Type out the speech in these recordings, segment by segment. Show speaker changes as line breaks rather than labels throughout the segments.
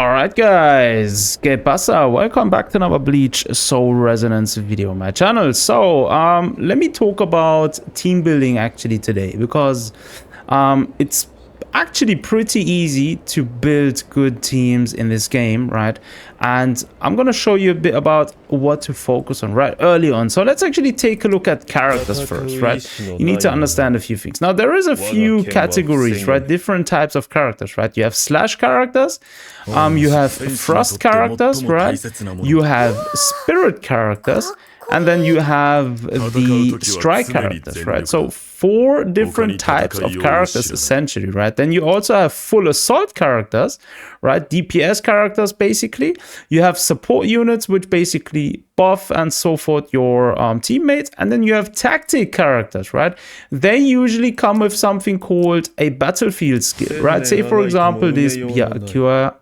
Alright guys, ¿qué pasa? Welcome back to another Bleach Soul Resonance video on my channel. So, let me talk about team building actually today, because it's actually pretty easy to build good teams in this game, right? And I'm gonna show you a bit about what to focus on right early on. So let's actually take a look at characters first, right? You need to understand a few things. Now there is a few categories, right? Different types of characters, right? You have slash characters, you have frost characters, right? You have spirit characters, and then you have the strike characters, right? So 4 different types of characters essentially, right? Then you also have full assault characters, right? DPS characters basically. You have support units which basically buff and so forth your teammates, and then you have tactic characters, right? They usually come with something called a battlefield skill, right? Say for example this Byakuya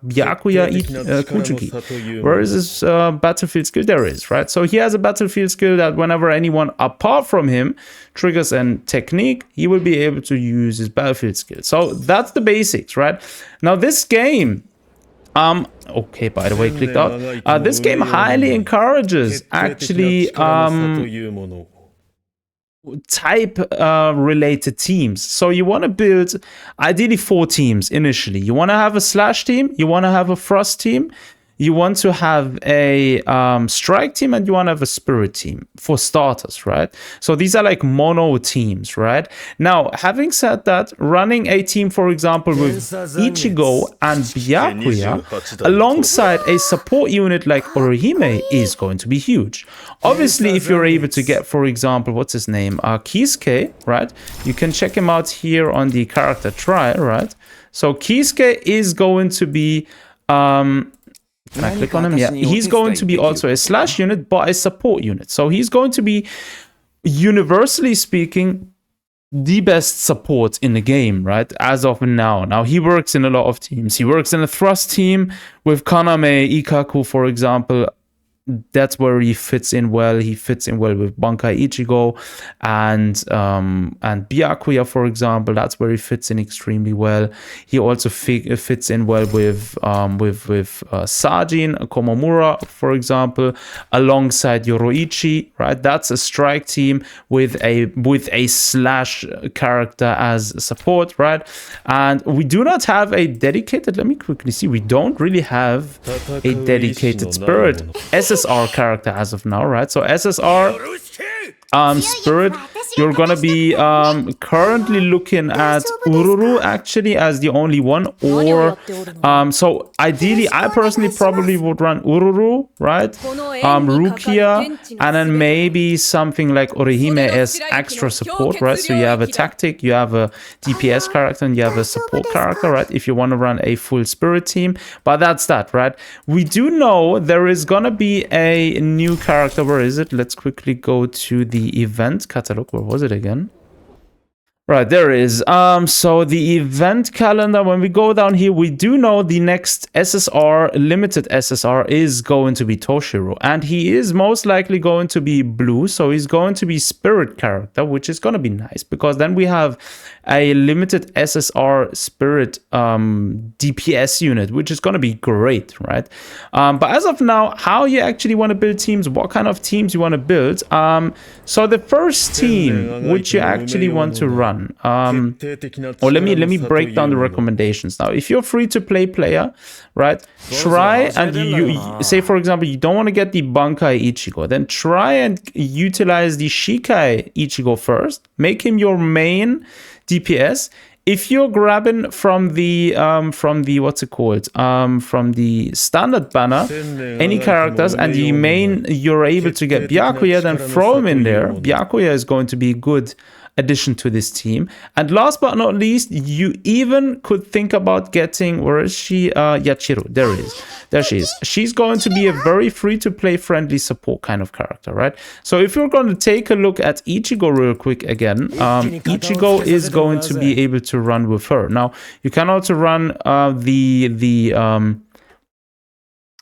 Kujuki. Where is this battlefield skill? There is, right? So he has a battlefield skill that whenever anyone apart from him triggers a technique, he will be able to use his battlefield skill. So that's the basics, right? Now this game, okay, by the way, clicked out. This game highly encourages actually type related teams. So you want to build ideally 4 teams initially. You want to have a slash team, you want to have a frost team, you want to have a strike team, and you want to have a spirit team for starters, right? So these are like mono teams, right? Now, having said that, running a team, for example, with Ichigo and Byakuya alongside a support unit like Orihime is going to be huge. Obviously, if you're able to get, for example, what's his name? Kisuke, right? You can check him out here on the character trial, right? So Kisuke is going to be... can I click on him? Yeah, he's going to be also a slash unit, but a support unit. So he's going to be, universally speaking, the best support in the game, right? As of now. Now, he works in a lot of teams. He works in a thrust team with Kaname, Ikaku, for example. That's where he fits in well. He fits in well with Bankai Ichigo and Byakuya, for example. That's where he fits in extremely well. He also fits in well with Sajin Komomura, for example, alongside Yoroichi, right? That's a strike team with a slash character as support, right? And we do not have a dedicated, let me quickly see, we don't really have a dedicated spirit SSR character as of now, right? So SSR spirit, you're gonna be currently looking at Ururu actually as the only one, or so ideally I personally probably would run Ururu, right? Rukia, and then maybe something like Orihime as extra support, right? So you have a tactic, you have a DPS character, and you have a support character, right? If you want to run a full spirit team, but that's that, right? We do know there is gonna be a new character. Where is it? Let's quickly go to the event catalog. Where was it again? Right, there it is. So the event calendar, when we go down here, we do know the next SSR, limited SSR, is going to be Toshiro. And he is most likely going to be blue. So he's going to be spirit character, which is going to be nice, because then we have a limited SSR spirit DPS unit, which is going to be great, right? But as of now, how you actually want to build teams, what kind of teams you want to build. So the first team which you actually want to run, or let me break down the recommendations now. If you're free to play player, right, try and you say, for example, you don't want to get the Bankai Ichigo, then try and utilize the Shikai Ichigo first, make him your main DPS. If you're grabbing from the what's it called, from the standard banner, any characters, and the main, you're able to get Byakuya, then throw him in there. Byakuya is going to be a good addition to this team. And last but not least, you even could think about getting, where is she? Yachiro. There she is. She's going to be a very free-to-play friendly support kind of character, right? So if you're going to take a look at Ichigo real quick again, Ichigo is going to be able to run with her. Now, you can also run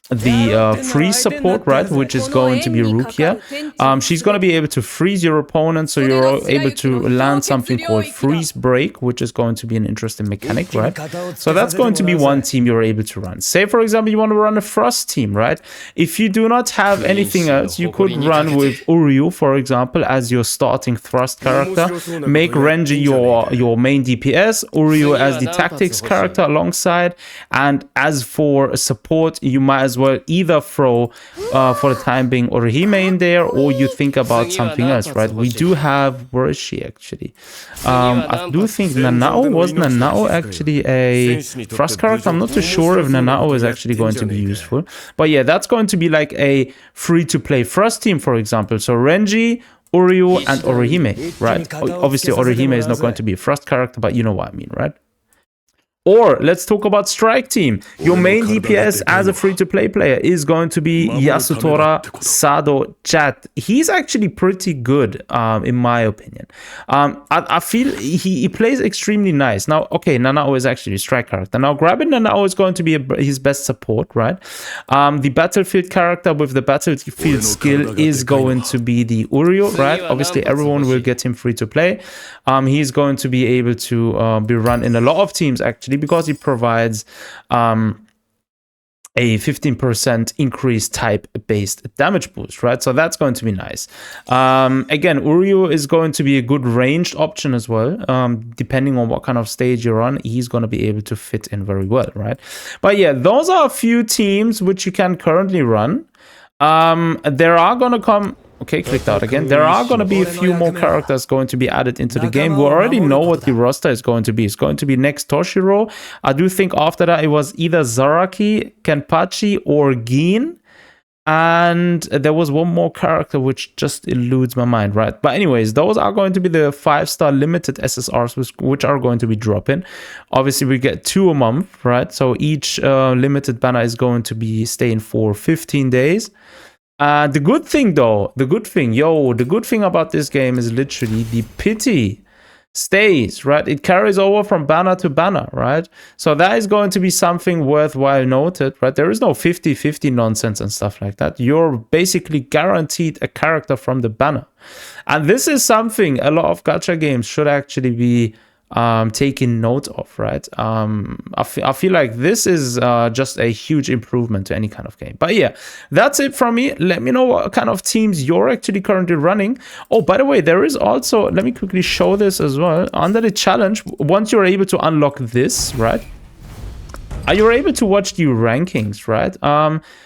freeze support, right, which is going to be Rukia. She's going to be able to freeze your opponent, so you're able to land something called freeze break, which is going to be an interesting mechanic, right? So that's going to be one team you're able to run. Say, for example, you want to run a Frost team, right? If you do not have anything else, you could run with Uryu, for example, as your starting thrust character. Make Renji your main DPS, Uryu as the tactics character alongside, and as for support, you might as well either throw for the time being Orihime in there, or you think about something else, right? We do have, where is she actually? I do think Nanao actually a thrust character. I'm not too sure if Nanao is actually going to be useful, but yeah, that's going to be like a free-to-play thrust team, for example. So Renji, Uryu, and Orihime, right? Obviously Orihime is not going to be a thrust character, but you know what I mean, right? Or let's talk about Strike Team. Your main DPS as a free-to-play player is going to be Yasutora Sado Chat. He's actually pretty good, in my opinion. I feel he plays extremely nice. Now, okay, Nanao is actually a strike character. Now, grabbing Nanao is going to be his best support, right? The battlefield character with the battlefield skill is going to be the Uryu, right? Obviously, everyone will get him free-to-play. He's going to be able to be run in a lot of teams, actually, because he provides a 15% increased type-based damage boost, right? So that's going to be nice. Again, Uryu is going to be a good ranged option as well. Depending on what kind of stage you're on, he's going to be able to fit in very well, right? But yeah, those are a few teams which you can currently run. There are going to come... Okay, clicked out again. There are going to be a few more characters going to be added into the game. We already know what the roster is going to be. It's going to be next Toshiro. I do think after that it was either Zaraki, Kenpachi, or Gin. And there was one more character which just eludes my mind, right? But anyways, those are going to be the 5-star limited SSRs which are going to be dropping. Obviously, we get 2 a month, right? So each limited banner is going to be staying for 15 days. The good thing about this game is literally the pity stays, right? It carries over from banner to banner, right? So that is going to be something worthwhile noted, right? There is no 50-50 nonsense and stuff like that. You're basically guaranteed a character from the banner. And this is something a lot of gacha games should actually be taking note of, right? I feel like this is just a huge improvement to any kind of game. But yeah, that's it from me. Let me know what kind of teams you're actually currently running. Oh, by the way, there is also, let me quickly show this as well. Under the challenge, once you're able to unlock this, right? You're able to watch the rankings, right?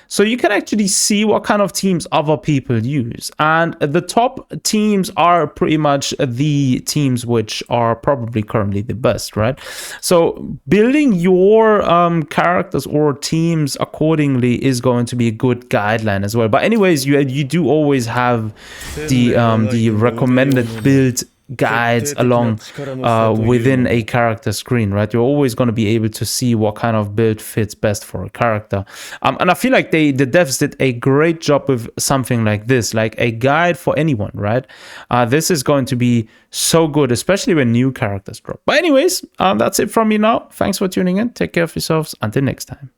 So you can actually see what kind of teams other people use. And the top teams are pretty much the teams which are probably currently the best, right? So building your characters or teams accordingly is going to be a good guideline as well. But anyways, you do always have the recommended build guides along within a character screen, right? You're always going to be able to see what kind of build fits best for a character. And I feel like the devs did a great job with something like this, like a guide for anyone, right? This is going to be so good, especially when new characters drop. But anyways, that's it from me now. Thanks for tuning in. Take care of yourselves. Until next time.